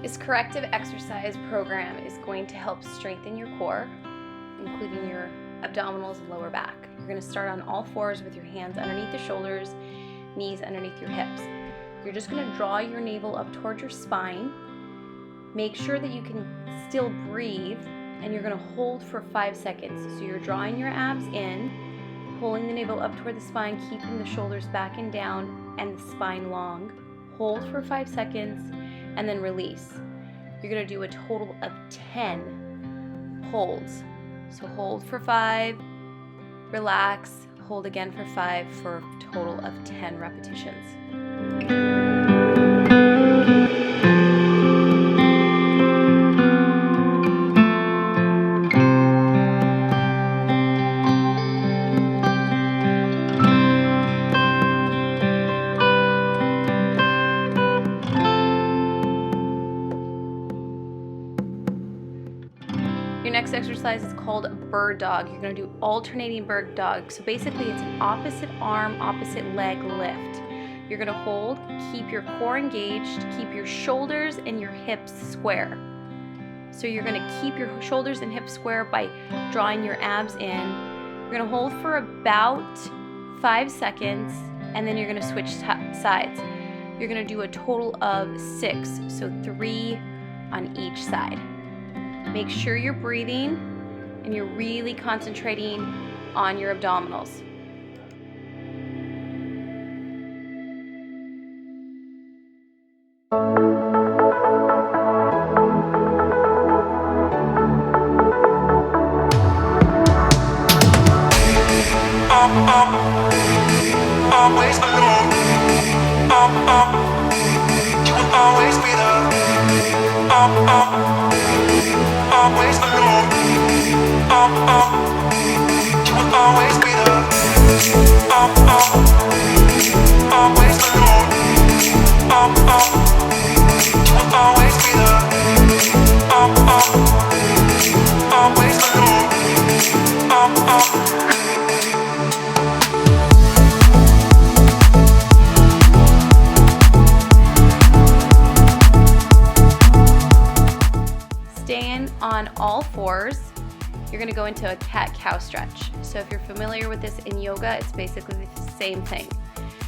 This corrective exercise program is going to help strengthen your core, including your abdominals and lower back. You're going to start on all fours with your hands underneath the shoulders, knees underneath your hips. You're just going to draw your navel up towards your spine. Make sure that you can still breathe, and you're going to hold for 5 seconds. So you're drawing your abs in, pulling the navel up toward the spine, keeping the shoulders back and down and the spine long. Hold for 5 seconds and then release. You're going to do a total of 10 holds. So hold for 5, relax, hold again for 5 for a total of 10 repetitions. Your next exercise is called bird dog. You're going to do alternating bird dog. So basically it's an opposite arm, opposite leg lift. You're going to hold, keep your core engaged, keep your shoulders and your hips square. So you're going to keep your shoulders and hips square by drawing your abs in. You're going to hold for about 5 seconds, and then you're going to switch sides. You're going to do a total of 6, so 3 on each side. Make sure you're breathing and you're really concentrating on your abdominals. Always alone. You will always be there. Always alone. You will always be there. Always alone. You will always be there. Always alone. Staying on all fours, you're going to go into a cat-cow stretch. So if you're familiar with this in yoga, it's basically the same thing.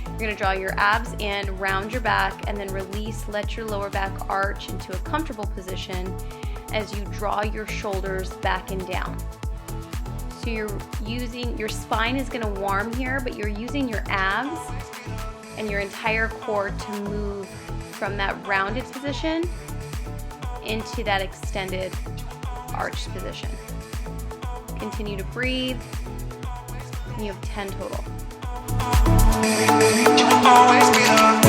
You're going to draw your abs in, round your back, and then release, let your lower back arch into a comfortable position as you draw your shoulders back and down. So your spine is going to warm here, but you're using your abs and your entire core to move from that rounded position into that extended arched position. Continue to breathe, and you have 10 total. You will always be there.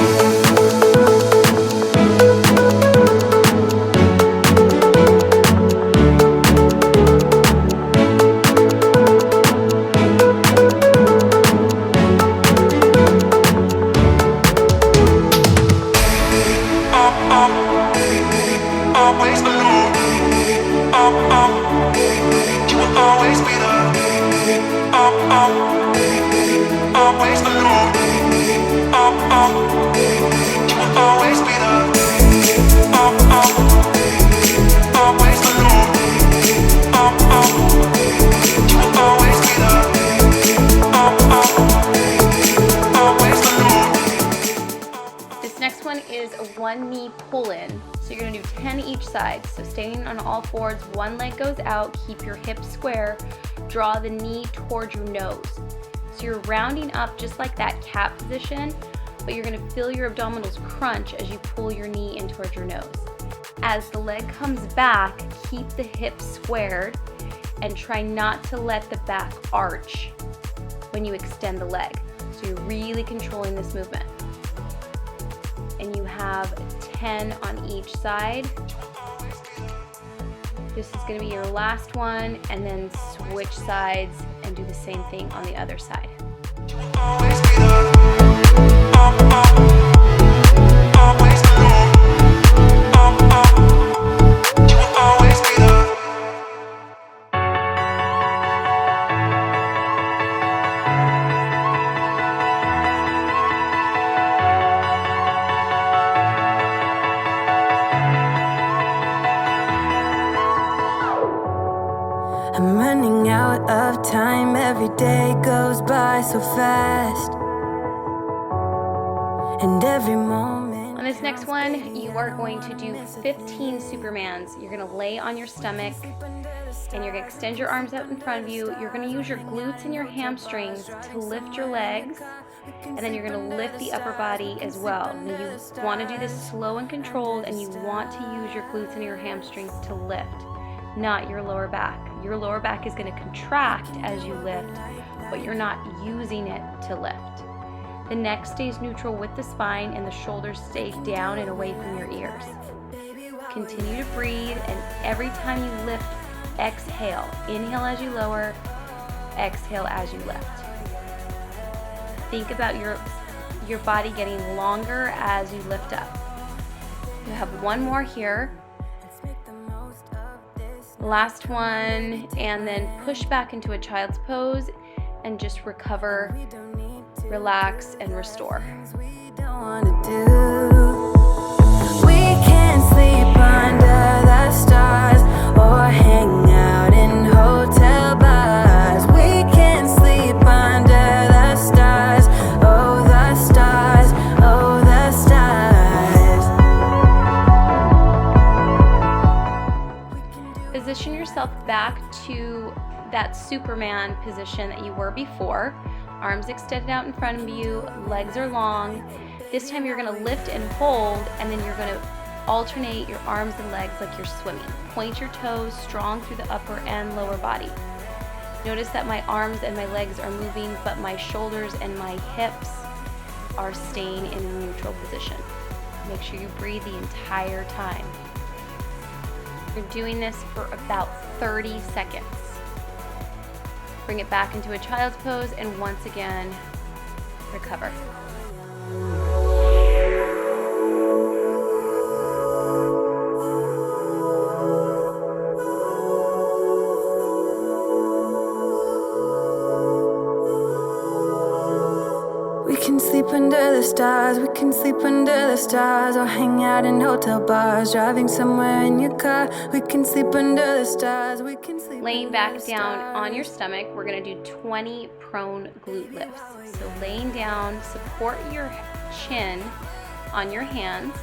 Always alone. You will always be there. Always alone. You will always be there. Always alone. You will always be there. Always alone. This next one is a 1 knee pull-in. So you're going to do 10 each side. So standing on all fours, one leg goes out, keep your hips square, draw the knee towards your nose. So you're rounding up just like that cat position, but you're going to feel your abdominals crunch as you pull your knee in towards your nose. As the leg comes back, keep the hips squared and try not to let the back arch when you extend the leg. So you're really controlling this movement. And you have 10 on each side. This is going to be your last one, and then switch sides and do the same thing on the other side. Always be there. Always alone. You will always be there. out of time. Every day goes by so fast, and every moment. On this next one, you are going to do 15 Supermans. You're going to lay on your stomach and you're going to extend your arms out in front of you. You're going to use your glutes and your hamstrings to lift your legs, and then you're going to lift the upper body as well. Now you want to do this slow and controlled, and you want to use your glutes and your hamstrings to lift, not your lower back. Your lower back is going to contract as you lift, but you're not using it to lift. The neck stays neutral with the spine, and the shoulders stay down and away from your ears. Continue to breathe, and every time you lift, exhale. Inhale as you lower, exhale as you lift. Think about your body getting longer as you lift up. You have one more here. Last one, and then push back into a child's pose and just recover, relax, and restore. We can sleep under the stars or hang out in hotel bars. We can sleep under the stars. Oh, the stars. Oh, the stars. Position yourself back to that Superman position that you were before. Arms extended out in front of you, legs are long. This time you're going to lift and hold, and then you're going to alternate your arms and legs like you're swimming. Point your toes strong through the upper and lower body. Notice that my arms and my legs are moving, but my shoulders and my hips are staying in a neutral position. Make sure you breathe the entire time. You're doing this for about 30 seconds. Bring it back into a child's pose, and once again, recover. We can sleep under the stars, we can sleep under the stars, or hang out in hotel bars, driving somewhere in your car. We can sleep under the stars, we can sleep. Laying back down on your stomach, we're going to do 20 prone glute lifts. So laying down, support your chin on your hands.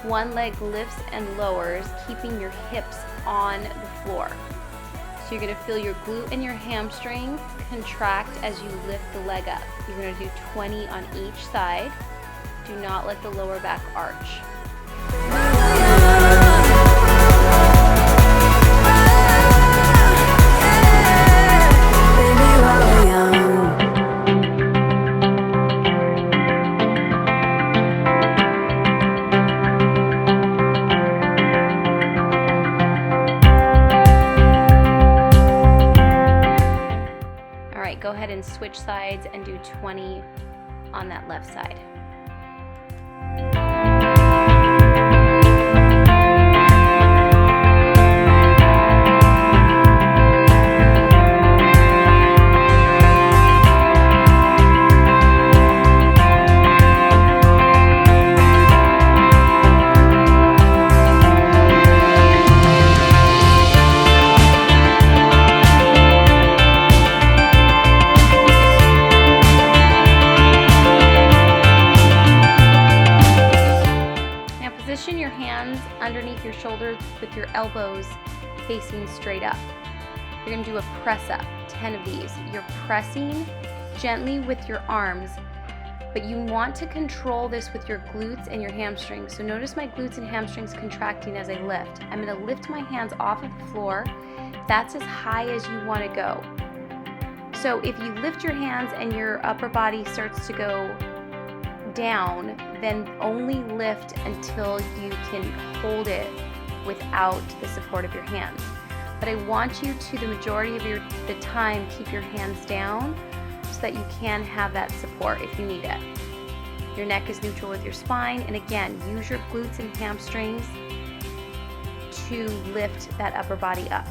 One leg lifts and lowers, keeping your hips on the floor. So you're going to feel your glute and your hamstring contract as you lift the leg up. You're going to do 20 on each side. Do not let the lower back arch. Go ahead and switch sides and do 20 on that left side. Position your hands underneath your shoulders with your elbows facing straight up. You're going to do a press up, 10 of these. You're pressing gently with your arms, but you want to control this with your glutes and your hamstrings. So notice my glutes and hamstrings contracting as I lift. I'm going to lift my hands off of the floor. That's as high as you want to go. So if you lift your hands and your upper body starts to go down, then only lift until you can hold it without the support of your hands. But I want you to, the majority of the time, keep your hands down so that you can have that support if you need it. Your neck is neutral with your spine, and again, use your glutes and hamstrings to lift that upper body up.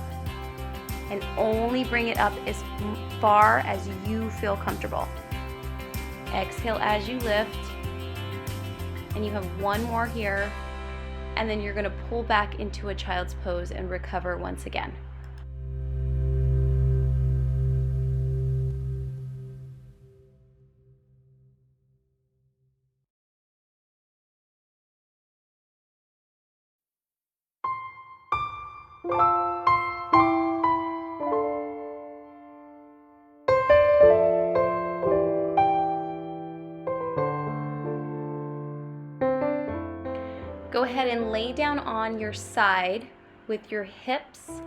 And only bring it up as far as you feel comfortable. Exhale as you lift, and you have one more here, and then you're going to pull back into a child's pose and recover once again. Go ahead and lay down on your side with your hips,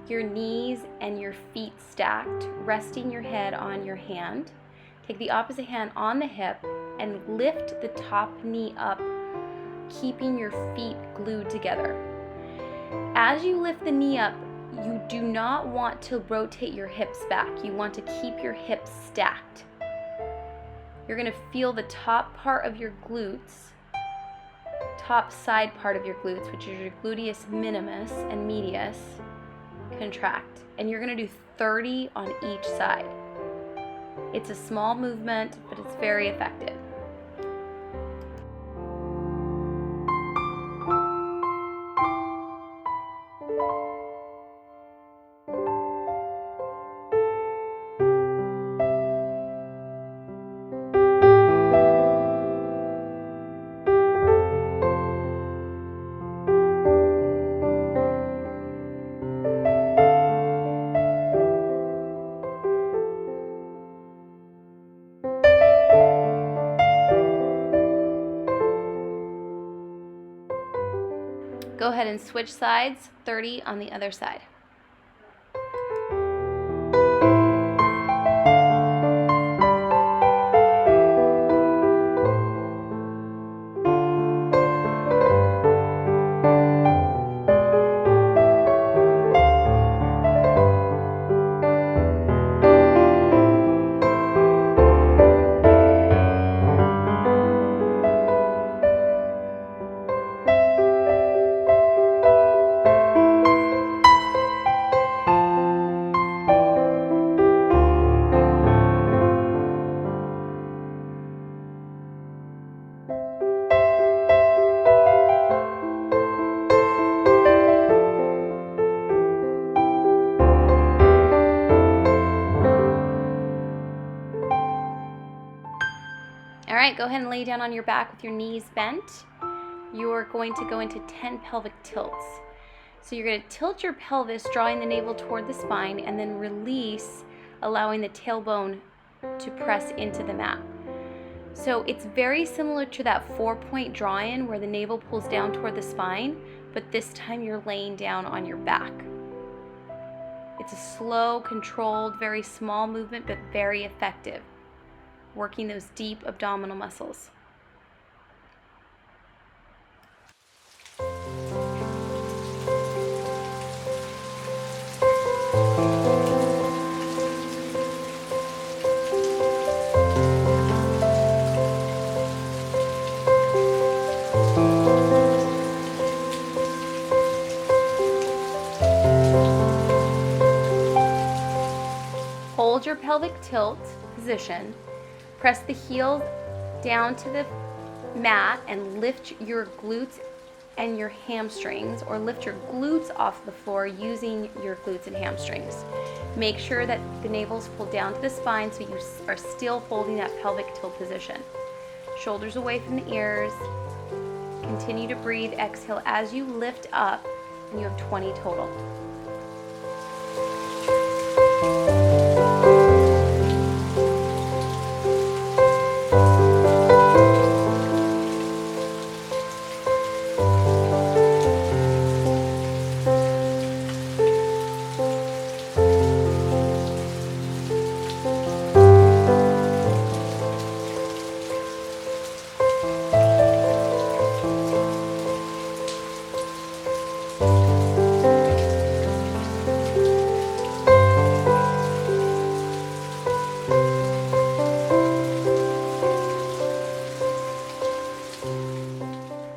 your knees, and your feet stacked, resting your head on your hand. Take the opposite hand on the hip and lift the top knee up, keeping your feet glued together. As you lift the knee up, you do not want to rotate your hips back. You want to keep your hips stacked. You're going to feel the top part of your glutes, top side part of your glutes, which is your gluteus minimus and medius, contract. And you're going to do 30 on each side. It's a small movement, but it's very effective. Go ahead and switch sides, 30 on the other side. All right, go ahead and lay down on your back with your knees bent. You're going to go into 10 pelvic tilts. So you're going to tilt your pelvis, drawing the navel toward the spine, and then release, allowing the tailbone to press into the mat. So it's very similar to that 4-point draw-in where the navel pulls down toward the spine, but this time you're laying down on your back. It's a slow, controlled, very small movement, but very effective, working those deep abdominal muscles. Hold your pelvic tilt position. Press the heels down to the mat and lift your glutes and your hamstrings, or lift your glutes off the floor using your glutes and hamstrings. Make sure that the navel's pulled down to the spine so you are still holding that pelvic tilt position. Shoulders away from the ears. Continue to breathe. Exhale as you lift up, and you have 20 total.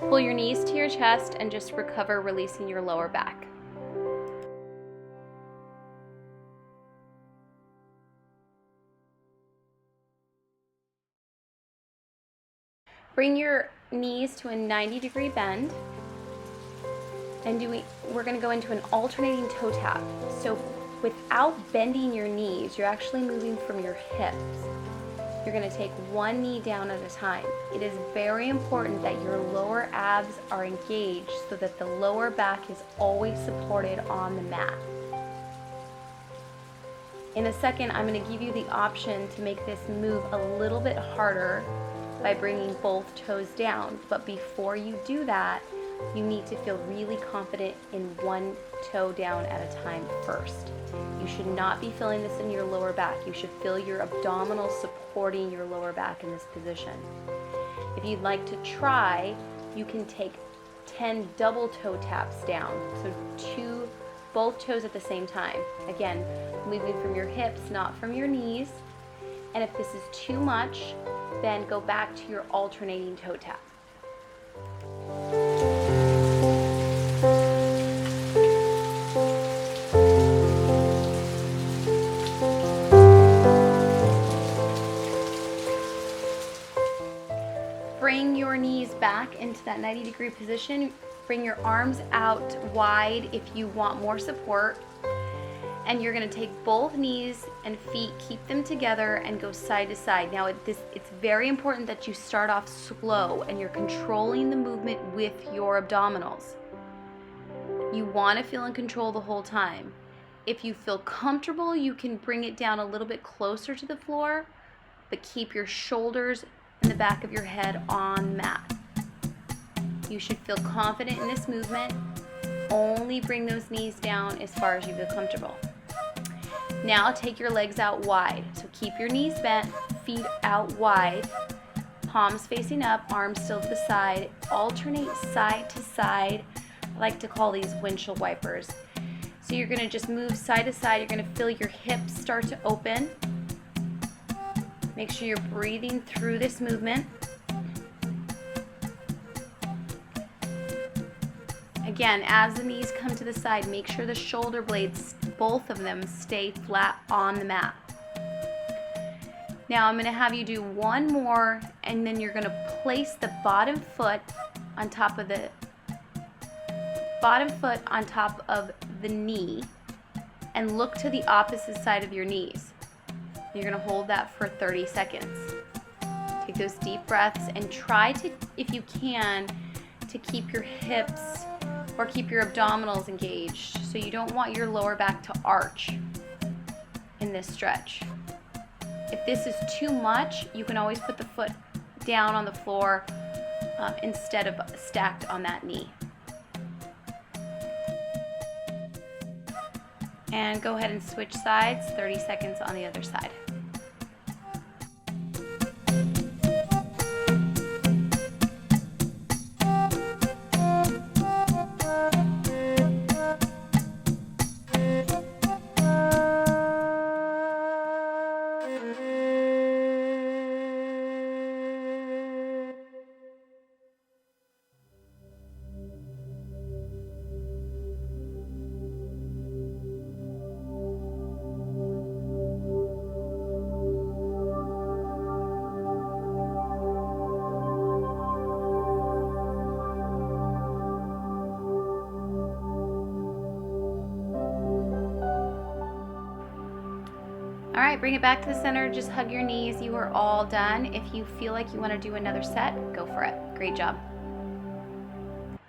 Pull your knees to your chest and just recover, releasing your lower back. Bring your knees to a 90-degree bend, and we're going to go into an alternating toe tap. So without bending your knees, you're actually moving from your hips You're going to take one knee down at a time. It is very important that your lower abs are engaged so that the lower back is always supported on the mat. In a second, I'm going to give you the option to make this move a little bit harder by bringing both toes down. But before you do that, you need to feel really confident in one toe down at a time first. You should not be feeling this in your lower back. You should feel your abdominals supporting your lower back in this position. If you'd like to try, you can take 10 double toe taps down. So both toes at the same time. Again, moving from your hips, not from your knees. And if this is too much, then go back to your alternating toe tap. Bring your knees back into that 90-degree position. Bring your arms out wide if you want more support. And you're going to take both knees and feet, keep them together, and go side to side. Now, it's very important that you start off slow and you're controlling the movement with your abdominals. You want to feel in control the whole time. If you feel comfortable, you can bring it down a little bit closer to the floor, but keep your shoulders and the back of your head on the mat. You should feel confident in this movement. Only bring those knees down as far as you feel comfortable. Now take your legs out wide. So keep your knees bent, feet out wide, palms facing up, arms still to the side. Alternate side to side. I like to call these windshield wipers. So you're going to just move side to side. You're going to feel your hips start to open. Make sure you're breathing through this movement. Again, as the knees come to the side, make sure the shoulder blades, both of them, stay flat on the mat. Now I'm going to have you do one more, and then you're going to place the bottom foot on top of the knee and look to the opposite side of your knees. You're going to hold that for 30 seconds. Take those deep breaths and try to, if you can, to keep your hips or keep your abdominals engaged. So you don't want your lower back to arch in this stretch. If this is too much, you can always put the foot down on the floor instead of stacked on that knee. And go ahead and switch sides, 30 seconds on the other side. All right, bring it back to the center. Just hug your knees. You are all done. If you feel like you want to do another set, go for it. Great job.